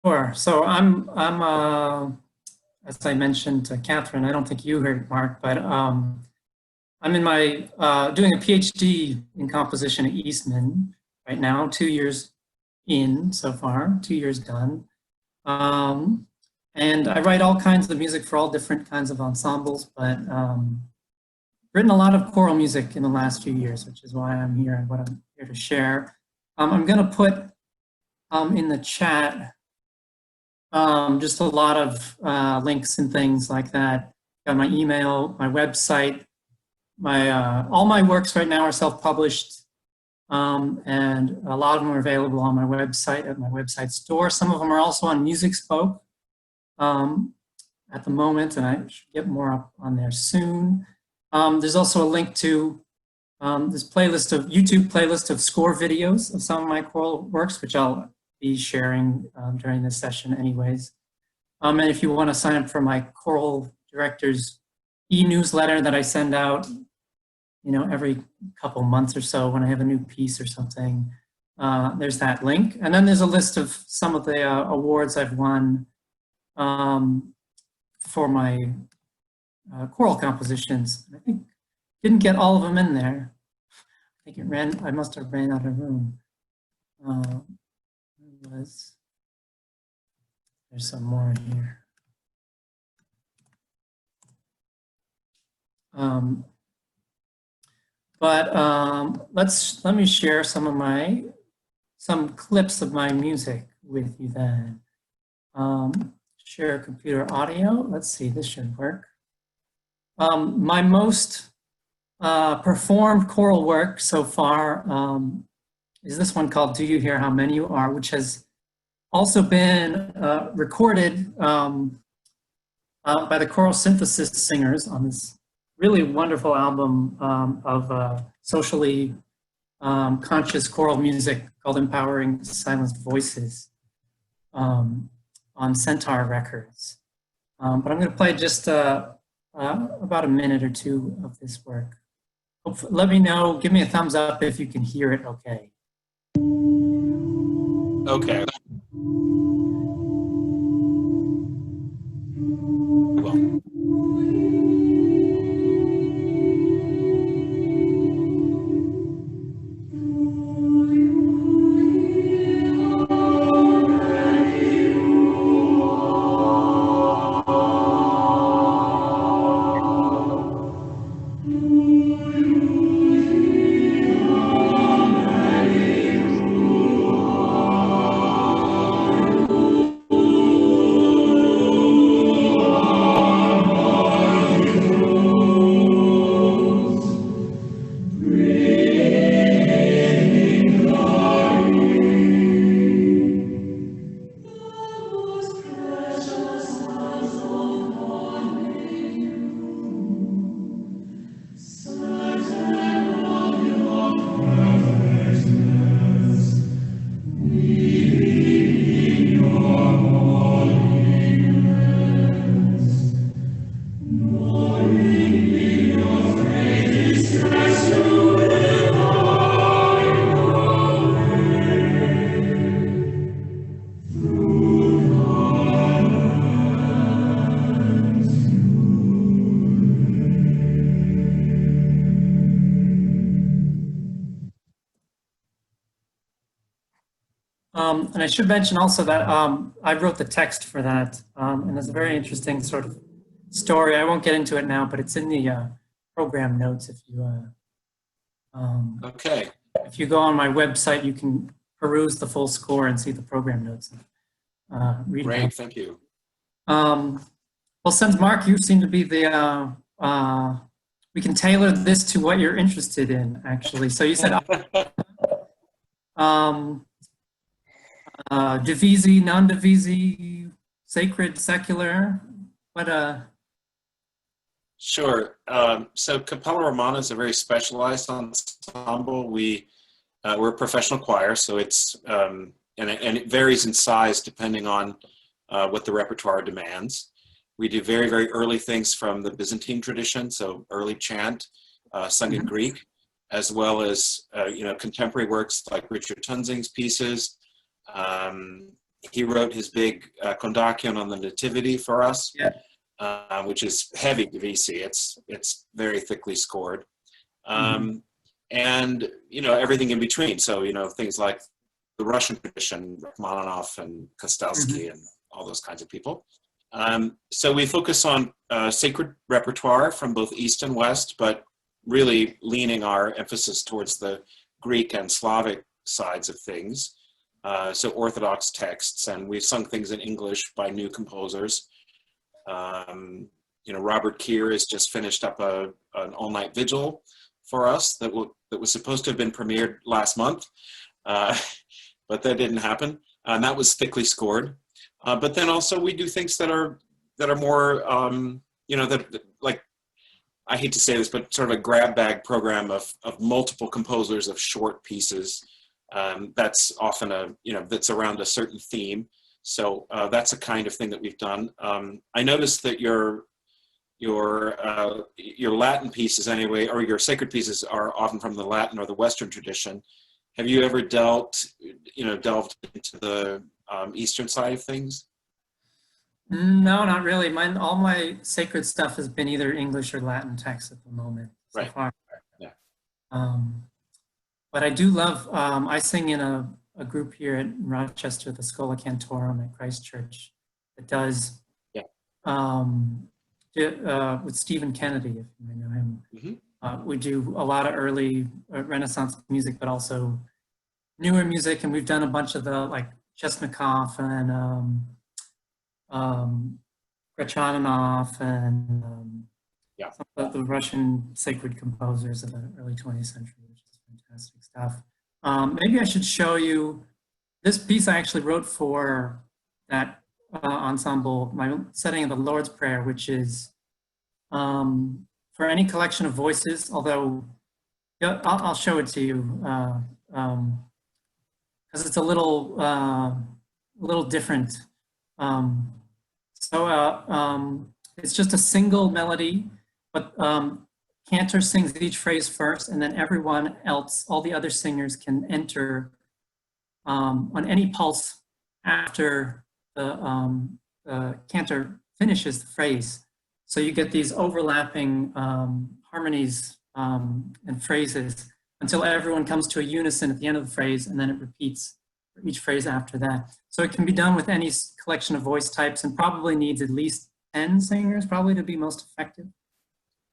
Sure. So as I mentioned to Catherine, I don't think you heard Mark, but I'm in my doing a PhD in composition at Eastman right now, 2 years in so far, 2 years done. And I write all kinds of music for all different kinds of ensembles, but written a lot of choral music in the last few years, which is why I'm here and what I'm here to share. I'm going to put in the chat just a lot of links and things like that. Got my email, my website, my all my works right now are self-published, and a lot of them are available on my website at my website store. Some of them are also on Music Spoke at the moment, and I should get more up on there soon. There's also a link to this YouTube playlist of score videos of some of my choral works, which I'll be sharing during this session anyways. And if you want to sign up for my choral director's e-newsletter that I send out, every couple months or so when I have a new piece or something, there's that link. And then there's a list of some of the awards I've won for my choral compositions. I think didn't get all of them in there. I think I must have ran out of room. There's some more here. Let me share some clips of my music with you then. Share computer audio. Let's see, this should work. My most performed choral work so far is this one called Do You Hear How Many You Are, which has also been recorded by the Choral Synthesis Singers on this really wonderful album of socially conscious choral music called Empowering Silenced Voices on Centaur Records. But I'm going to play just about a minute or two of this work. Let me know, give me a thumbs up if you can hear it okay. Okay. Well. And I should mention also that I wrote the text for that, and it's a very interesting sort of story. I won't get into it now, but it's in the program notes. If you Okay. If you go on my website, you can peruse the full score and see the program notes. Read Great, thank you. Well, since Mark, you seem to be the we can tailor this to what you're interested in, actually. So you said divisi, non-divisi, sacred, secular. What Sure. So Capella Romana is a very specialized ensemble. We're a professional choir, so it's and it varies in size depending on what the repertoire demands. We do very, very early things from the Byzantine tradition, so early chant, sung in Greek, as well as contemporary works like Richard Tunzing's pieces, he wrote his big Kondakion on the Nativity for us, Yeah. Which is heavy VC. It's very thickly scored. And, you know, everything in between. So, you know, things like the Russian tradition, Rachmaninoff and Kostelsky and all those kinds of people. So we focus on sacred repertoire from both East and West, but really leaning our emphasis towards the Greek and Slavic sides of things. So Orthodox texts, and we've sung things in English by new composers. You know, Robert Keir has just finished up an all-night vigil for us that was supposed to have been premiered last month, but that didn't happen, and that was thickly scored. But then also we do things that are more, you know, that like, I hate to say this, but sort of a grab bag program of multiple composers of short pieces. That's often that's around a certain theme. So that's a kind of thing that we've done. I noticed that your Latin pieces anyway, or your sacred pieces, are often from the Latin or the Western tradition. Have you ever delved into the Eastern side of things? No, not really. All my sacred stuff has been either English or Latin text at the moment so far. Yeah. But I do love, I sing in a group here in Rochester, the Schola Cantorum at Christ Church, that does, with Stephen Kennedy, if you may know him. We do a lot of early Renaissance music, but also newer music, and we've done a bunch of the, like, Chesnikov and Grachaninov and some of the Russian sacred composers of the early 20th century, which is fantastic stuff. Maybe I should show you this piece I actually wrote for that ensemble, my setting of the Lord's Prayer, which is for any collection of voices, although I'll show it to you because it's a little different. It's just a single melody, but cantor sings each phrase first, and then everyone else, all the other singers, can enter on any pulse after the cantor finishes the phrase. So you get these overlapping harmonies and phrases until everyone comes to a unison at the end of the phrase, and then it repeats for each phrase after that. So it can be done with any collection of voice types, and probably needs at least 10 singers probably to be most effective.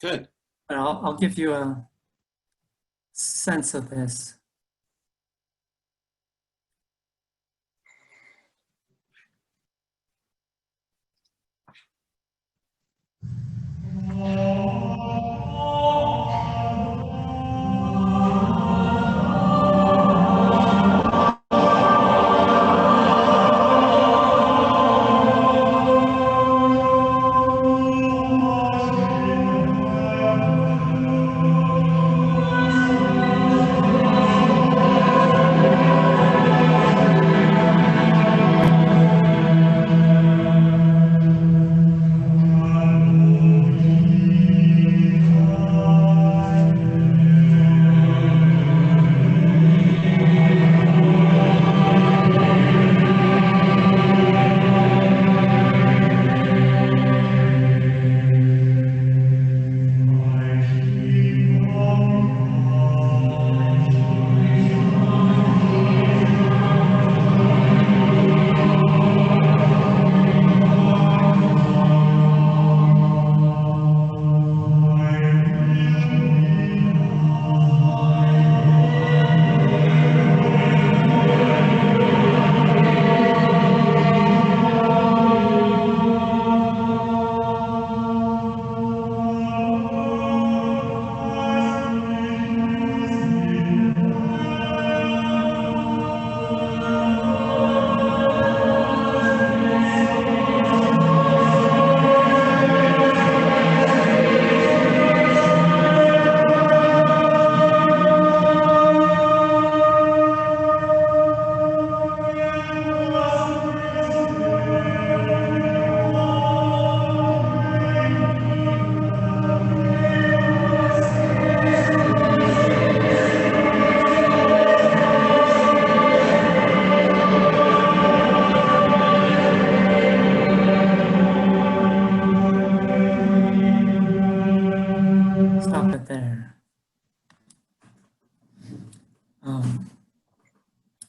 Good. But I'll give you a sense of this.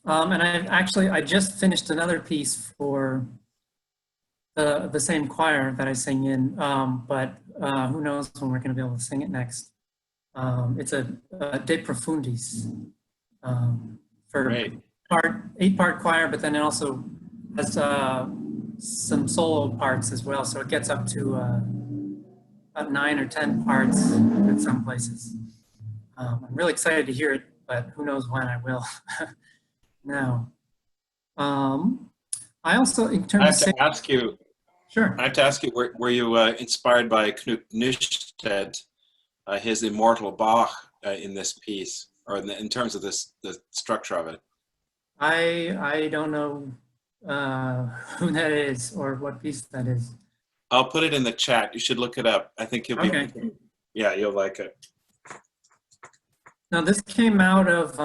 And I just finished another piece for the same choir that I sing in, but who knows when we're going to be able to sing it next. It's a De Profundis for Great. 8-part choir, but then it also has some solo parts as well. So it gets up to about 9 or 10 parts in some places. I'm really excited to hear it, but who knows when I will. Now, I also, in terms I of have to ask you. Sure. I have to ask you, were you inspired by Knut Nystedt, his immortal Bach in this piece, or in terms of the structure of it? I don't know who that is or what piece that is. I'll put it in the chat. You should look it up. I think you'll be. Okay. Yeah, you'll like it. Now this came out of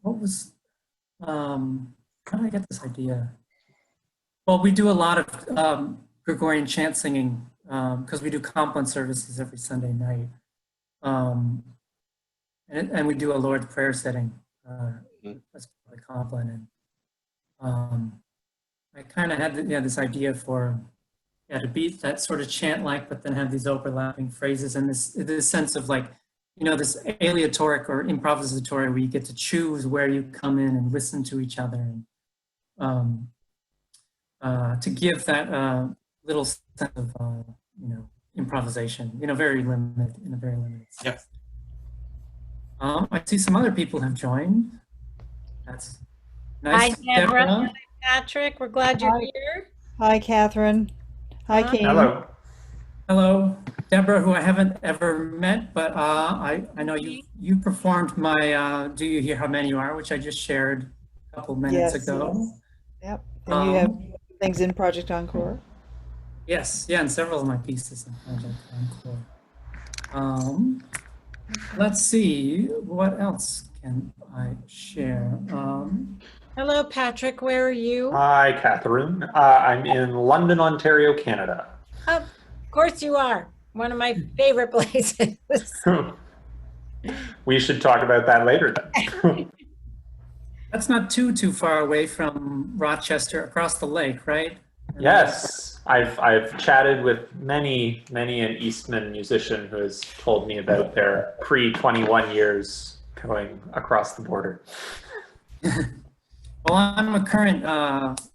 what was how did I get this idea? Well, we do a lot of Gregorian chant singing because we do compline services every Sunday night, and we do a Lord's Prayer setting. That's the compline, and I kind of had this idea for to be that sort of chant-like, but then have these overlapping phrases and this sense of like, this aleatoric or improvisatory where you get to choose where you come in and listen to each other, and to give that little sense of improvisation, very limited in a very limited sense. Yeah. I see some other people have joined. That's nice. Hi, Deborah. Hi, Patrick. We're glad you're here. Hi, Catherine. Hi, Keane. Hello. Hello, Deborah, who I haven't ever met, but I know you performed my Do You Hear How Many You Are, which I just shared a couple minutes ago. Yes. Yep. And you have things in Project Encore. Yes, yeah, and several of my pieces in Project Encore. Let's see, what else can I share? Hello, Patrick. Where are you? Hi, Catherine. I'm in London, Ontario, Canada. Of course you are. One of my favorite places. We should talk about that later then. That's not too far away from Rochester, across the lake, right? Yes, I've chatted with many an Eastman musician who has told me about their pre-21 years going across the border. Well, I'm a current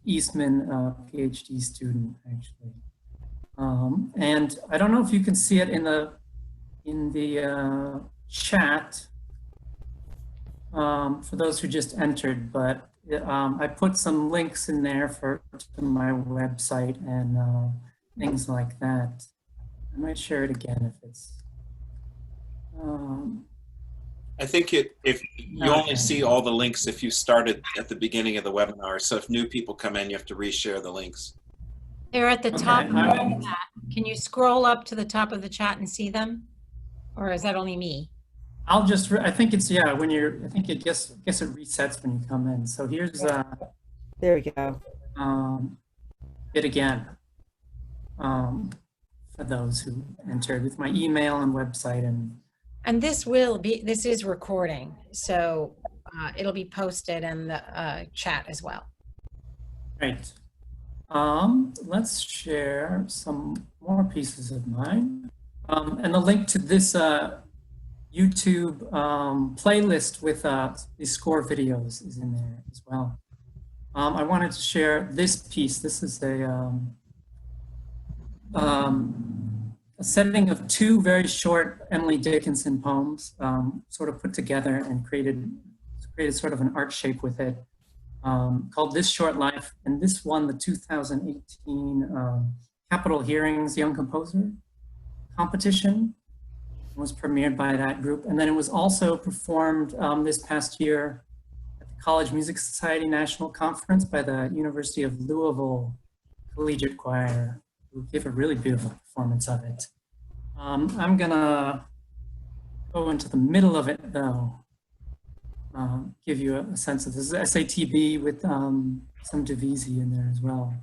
Eastman PhD student, actually, and I don't know if you can see it in the chat for those who just entered, but I put some links in there to my website and things like that. I might share it again if it's. I think if you only see all the links if you started at the beginning of the webinar. So if new people come in, you have to reshare the links. They're at the top of the chat. Can you scroll up to the top of the chat and see them? Or is that only me? I'll just, I think it's, when you're, I think it guess it resets when you come in. So here's, there we go. It again, for those who entered with my email and website and this is recording. So it'll be posted in the chat as well. Great. Let's share some more pieces of mine. And the link to this YouTube playlist with these score videos is in there as well. I wanted to share this piece. This is a setting of 2 very short Emily Dickinson poems, sort of put together and created sort of an art shape with it, called This Short Life. And this won the 2018 Capitol Hearings Young Composer competition. It was premiered by that group. And then it was also performed this past year at the College Music Society National Conference by the University of Louisville Collegiate Choir, who gave a really beautiful performance of it. I'm gonna go into the middle of it though, give you a sense of this. This is SATB with some Divisi in there as well.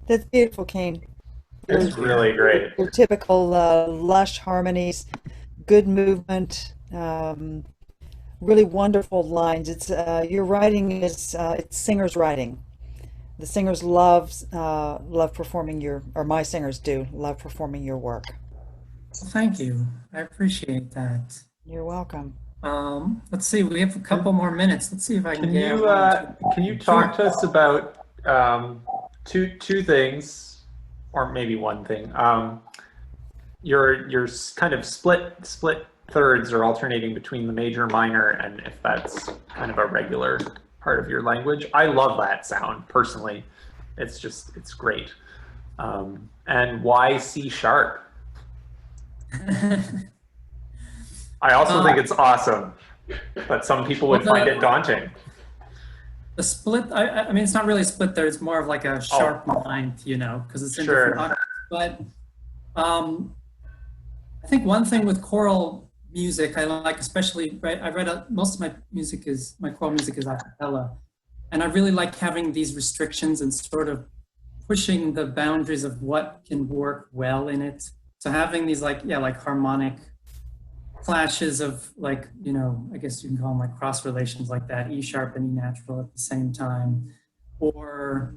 That's beautiful, Keane. It's really great. Your typical lush harmonies, good movement, really wonderful lines. It's your writing is it's singer's writing. The singers love performing or my singers do love performing your work. Well, thank you. I appreciate that. You're welcome. Let's see, we have a couple more minutes. Let's see if I can Can you talk to us about two things, or maybe one thing? Your kind of split thirds or alternating between the major, minor, and if that's kind of a regular part of your language. I love that sound personally. It's great. And why C sharp? I also think it's awesome, but some people would find it daunting. The split, I mean, it's not really a split there. It's more of like a sharp ninth, you know, because it's in different octaves. But I think one thing with choral music I like, especially, right, I read most of my choral music is a cappella. And I really like having these restrictions and sort of pushing the boundaries of what can work well in it. So having these like harmonic clashes of like, you know, I guess you can call them like cross relations like that, E sharp and E natural at the same time, or,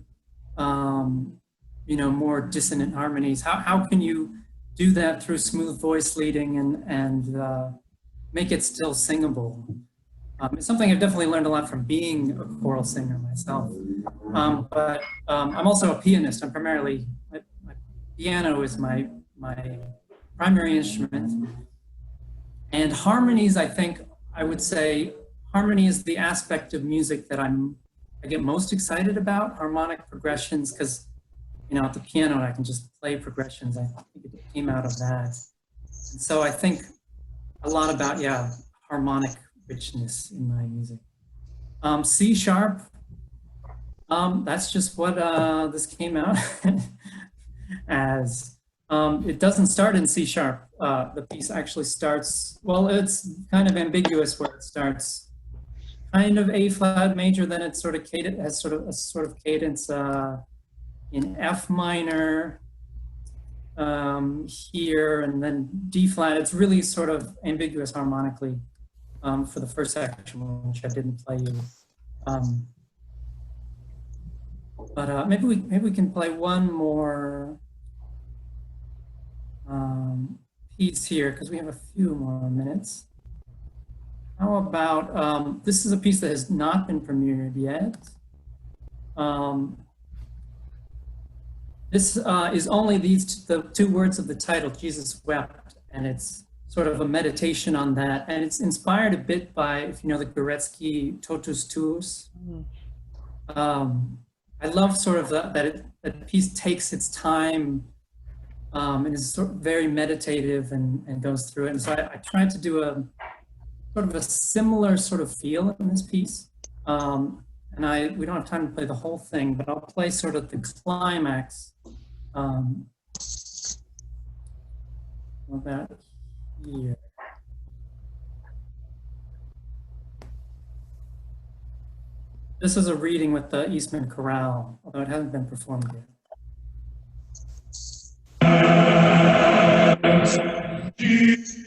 you know, more dissonant harmonies. How can you do that through smooth voice leading and make it still singable? It's something I've definitely learned a lot from being a choral singer myself. But I'm also a pianist. I'm primarily, my piano is my primary instrument. And harmonies, I think, I would say, harmony is the aspect of music that I get most excited about, harmonic progressions, because, you know, at the piano, I can just play progressions. I think it came out of that. And so I think a lot about, harmonic richness in my music. C sharp, that's just what this came out as. It doesn't start in C sharp. The piece actually starts, well, it's kind of ambiguous where it starts kind of A flat major, then it sort of has a sort of cadence in F minor here, and then D flat. It's really sort of ambiguous harmonically for the first section, which I didn't play you. But maybe we can play one more piece here, because we have a few more minutes. How about, this is a piece that has not been premiered yet. This is only the two words of the title, Jesus Wept, and it's sort of a meditation on that. And it's inspired a bit by, if you know the Goretzky Totus Tuus. I love sort of that piece takes its time and is sort of very meditative and goes through it. And so I tried to do a sort of a similar sort of feel in this piece. And we don't have time to play the whole thing, but I'll play sort of the climax of that here. This is a reading with the Eastman Chorale, although it hasn't been performed yet. Jesus.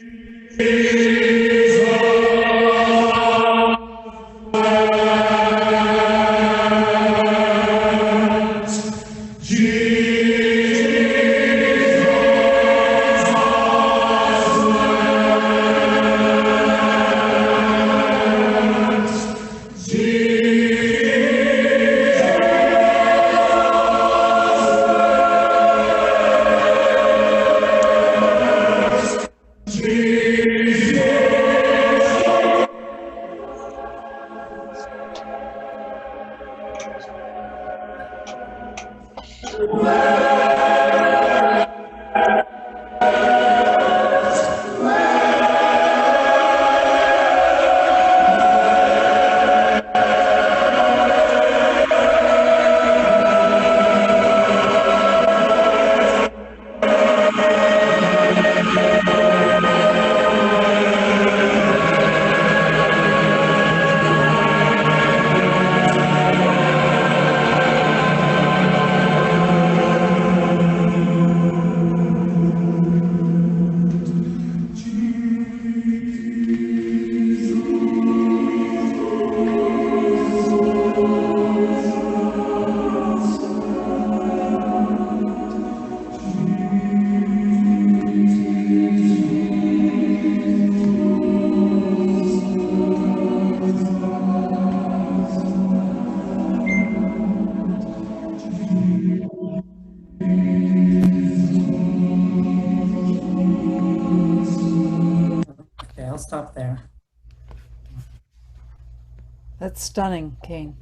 That's stunning, Keane.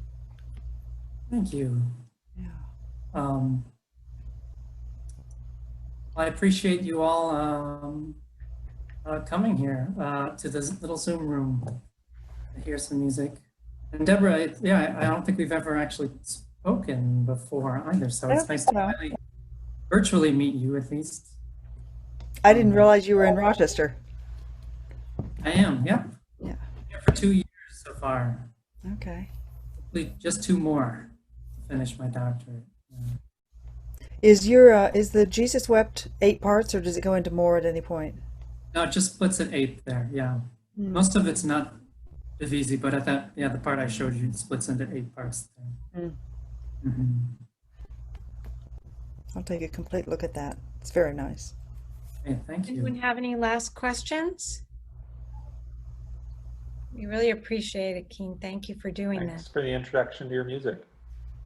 Thank you. Yeah. I appreciate you all coming here to this little Zoom room to hear some music. And Deborah, I don't think we've ever actually spoken before either, so it's nice to No. finally virtually meet you at least. I didn't realize you were in Rochester. I am, yeah. Yeah. Here for 2 years so far. Okay. Hopefully just 2 more to finish my doctorate. Is the Jesus Wept 8 parts, or does it go into more at any point? No, it just splits at 8 there, yeah. Most of it's not divisi, but at that, the part I showed you, it splits into 8 parts there. I'll take a complete look at that. It's very nice. Okay, thank Anyone you. have any last questions? We really appreciate it, Keane. Thank you for doing Thanks that. for the introduction to your music.